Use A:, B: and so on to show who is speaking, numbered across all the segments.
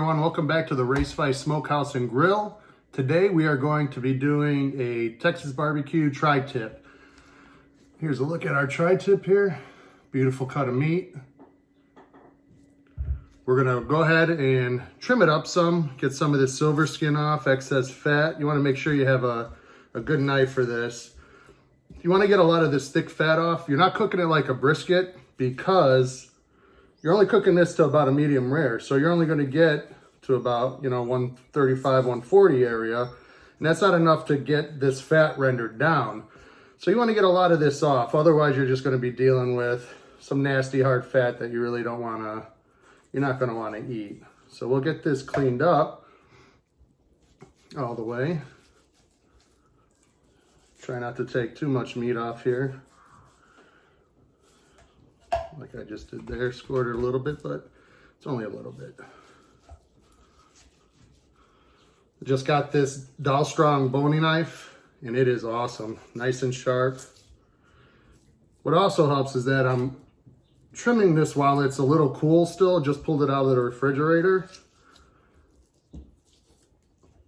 A: everyone, welcome back to the Race Fight Smokehouse and Grill. Today we are going to be doing a Texas barbecue tri-tip. Here's a look at our tri-tip here. Beautiful cut of meat. We're gonna go ahead and trim it up some, get some of this silver skin off, excess fat. You wanna make sure you have a good knife for this. You wanna get a lot of this thick fat off. You're not cooking it like a brisket because you're only cooking this to about a medium rare. So you're only gonna get to about, 135, 140 area. And that's not enough to get this fat rendered down. So you wanna get a lot of this off. Otherwise you're just gonna be dealing with some nasty hard fat that you really don't wanna, you're not gonna wanna eat. So we'll get this cleaned up all the way. Try not to take too much meat off here. Like I just did there, scored it a little bit, but it's only a little bit. Just got this Dahlstrong boning knife, and it is awesome, nice and sharp. What also helps is that I'm trimming this while it's a little cool still. Just pulled it out of the refrigerator.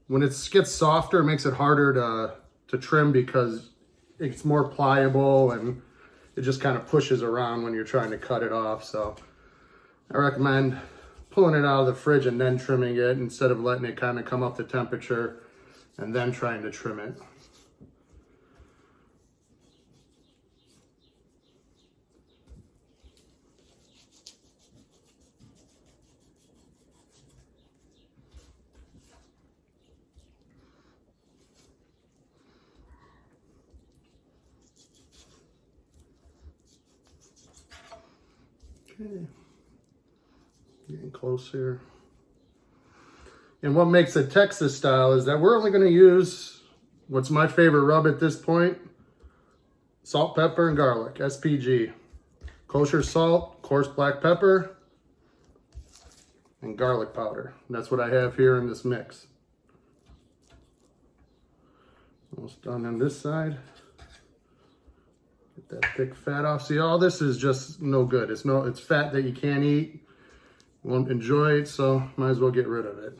A: When it gets softer, it makes it harder to trim because it's more pliable and it just kind of pushes around when you're trying to cut it off. So I recommend pulling it out of the fridge and then trimming it instead of letting it kind of come up to temperature and then trying to trim it. Okay, getting close here. And what makes it Texas style is that we're only going to use what's my favorite rub at this point: salt, pepper, and garlic, SPG. Kosher salt, coarse black pepper, and garlic powder. And that's what I have here in this mix. Almost done on this side. That thick fat off. See, all this is just no good. It's fat that you can't eat. You won't enjoy it, so might as well get rid of it.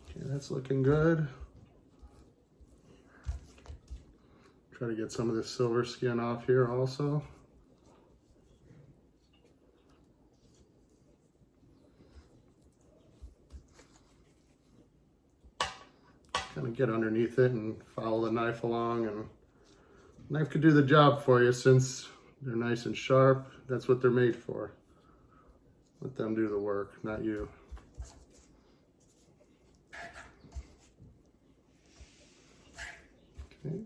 A: Okay, that's looking good. Try to get some of this silver skin off here also. Kind of get underneath it and follow the knife along, and the knife could do the job for you since they're nice and sharp. That's what they're made for. Let them do the work, not you. Okay.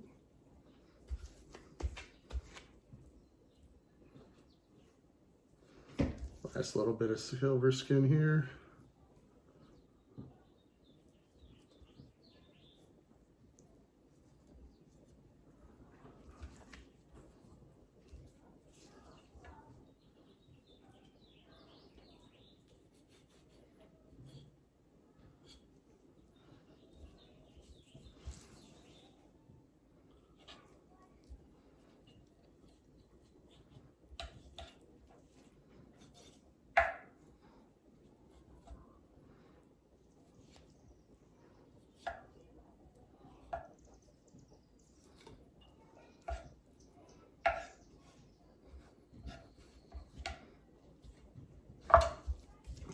A: Last little bit of silver skin here.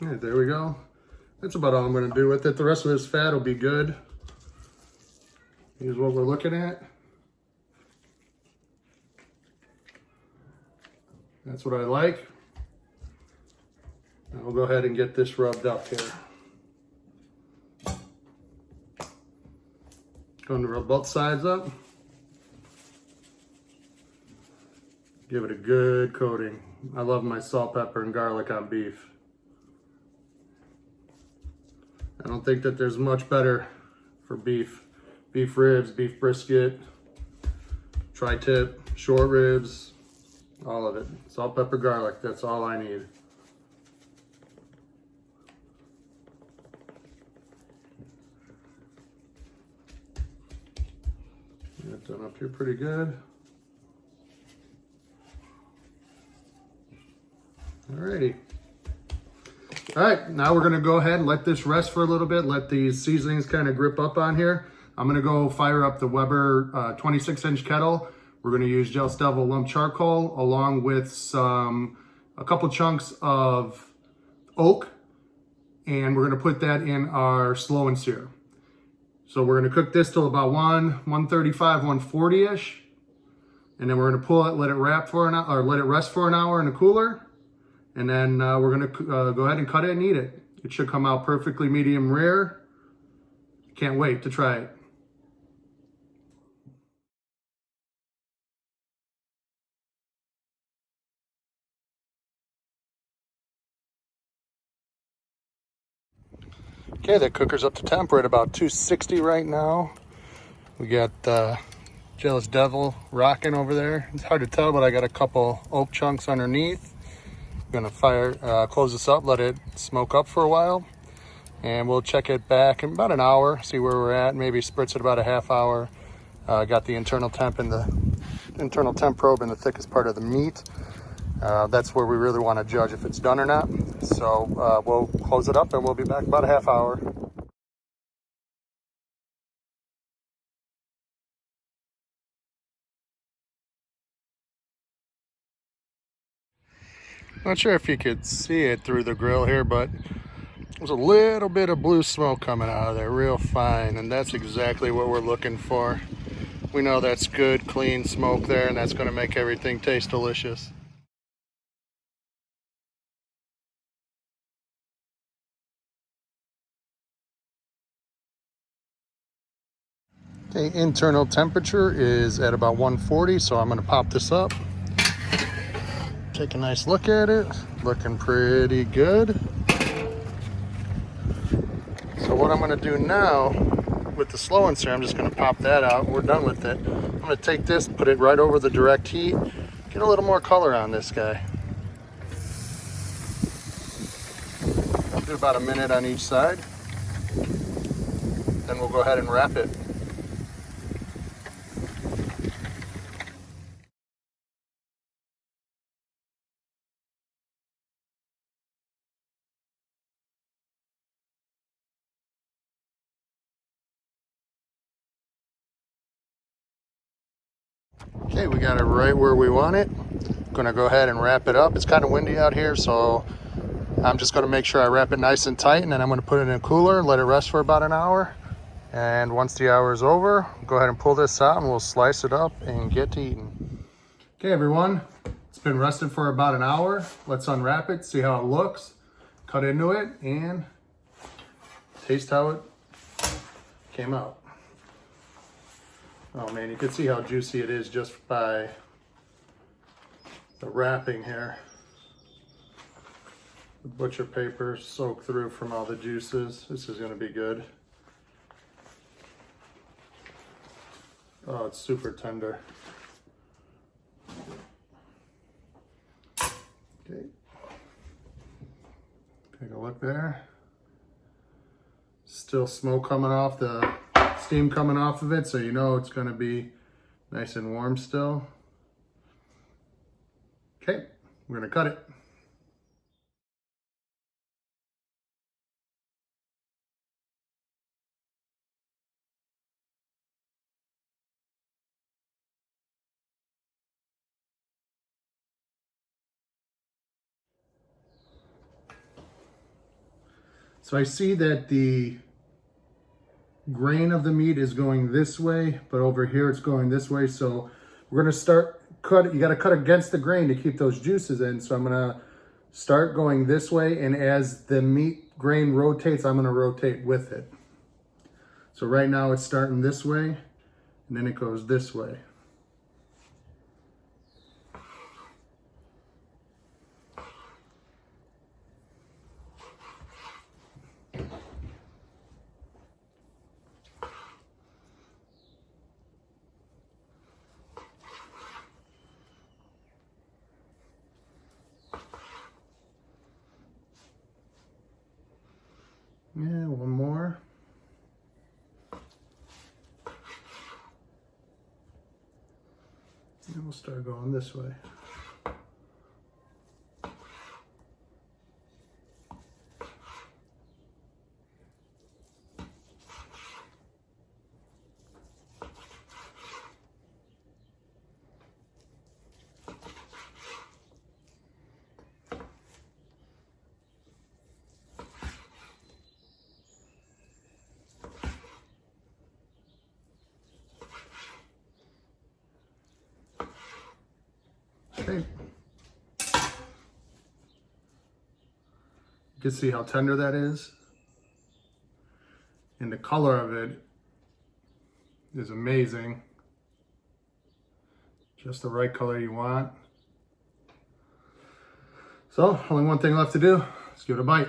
A: All right, there we go. That's about all I'm going to do with it. The rest of this fat will be good. Here's what we're looking at. That's what I like. And we'll go ahead and get this rubbed up here. Going to rub both sides up. Give it a good coating. I love my salt, pepper, and garlic on beef. I don't think that there's much better for beef. Beef ribs, beef brisket, tri-tip, short ribs, all of it. Salt, pepper, garlic, that's all I need. Get that done up here pretty good. Alrighty. All right, now we're gonna go ahead and let this rest for a little bit, let these seasonings kind of grip up on here. I'm gonna go fire up the Weber 26-inch kettle. We're gonna use Gels Devil lump charcoal along with a couple chunks of oak, and we're gonna put that in our slow and sear. So we're gonna cook this till about 135, 140-ish, and then we're gonna pull it, let it wrap for an hour, or let it rest for an hour in a cooler. And then we're gonna go ahead and cut it and eat it. It should come out perfectly medium rare. Can't wait to try it. Okay, that cooker's up to temp. We're at about 260 right now. We got Jealous Devil rocking over there. It's hard to tell, but I got a couple oak chunks underneath. I'm gonna close this up, let it smoke up for a while, and we'll check it back in about an hour, see where we're at, maybe spritz it about a half hour. Got the internal temp probe in the thickest part of the meat. That's where we really want to judge if it's done or not. So we'll close it up and we'll be back about a half hour. Not sure if you could see it through the grill here, but there's a little bit of blue smoke coming out of there, real fine, and that's exactly what we're looking for. We know that's good, clean smoke there, and that's going to make everything taste delicious. Okay, internal temperature is at about 140, so I'm going to pop this up. Take a nice look at it. Looking pretty good. So what I'm going to do now with the slow and sear, I'm just going to pop that out. We're done with it. I'm going to take this, put it right over the direct heat, get a little more color on this guy. I'll do about a minute on each side. Then we'll go ahead and wrap it. Okay, we got it right where we want it. Gonna go ahead and wrap it up. It's kind of windy out here, so I'm just gonna make sure I wrap it nice and tight, and then I'm gonna put it in a cooler, let it rest for about an hour. And once the hour is over, go ahead and pull this out and we'll slice it up and get to eating. Okay, everyone, it's been rested for about an hour. Let's unwrap it, see how it looks, cut into it, and taste how it came out. Oh man, you can see how juicy it is just by the wrapping here. The butcher paper soaked through from all the juices. This is gonna be good. Oh, it's super tender. Okay. Take a look there. Still smoke coming off, the steam coming off of it, so you know it's gonna be nice and warm still. Okay, we're gonna cut it. So I see that the grain of the meat is going this way, but over here it's going this way. So we're gonna start cut. You gotta cut against the grain to keep those juices in. So I'm gonna start going this way, and as the meat grain rotates, I'm gonna rotate with it. So right now it's starting this way, and then it goes this way. Yeah, one more. And we'll start going this way. You can see how tender that is. And the color of it is amazing. Just the right color you want. So, only one thing left to do. Let's give it a bite.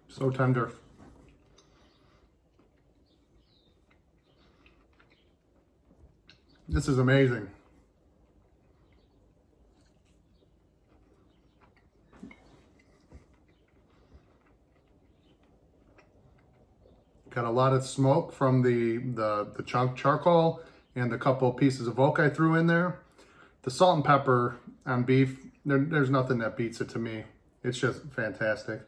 A: So tender. This is amazing. Got a lot of smoke from the chunk charcoal and the couple pieces of oak I threw in there. The salt and pepper on beef, there's nothing that beats it to me. It's just fantastic.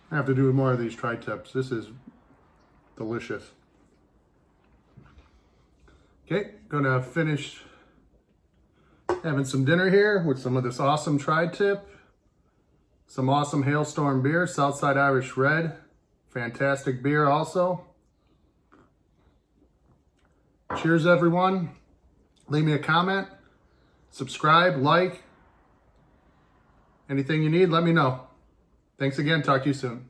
A: I have to do more of these tri-tips. This is delicious. Okay, gonna finish having some dinner here with some of this awesome tri-tip. Some awesome Hailstorm beer, Southside Irish Red. Fantastic beer also. Cheers, everyone. Leave me a comment, subscribe, like. Anything you need, let me know. Thanks again. Talk to you soon.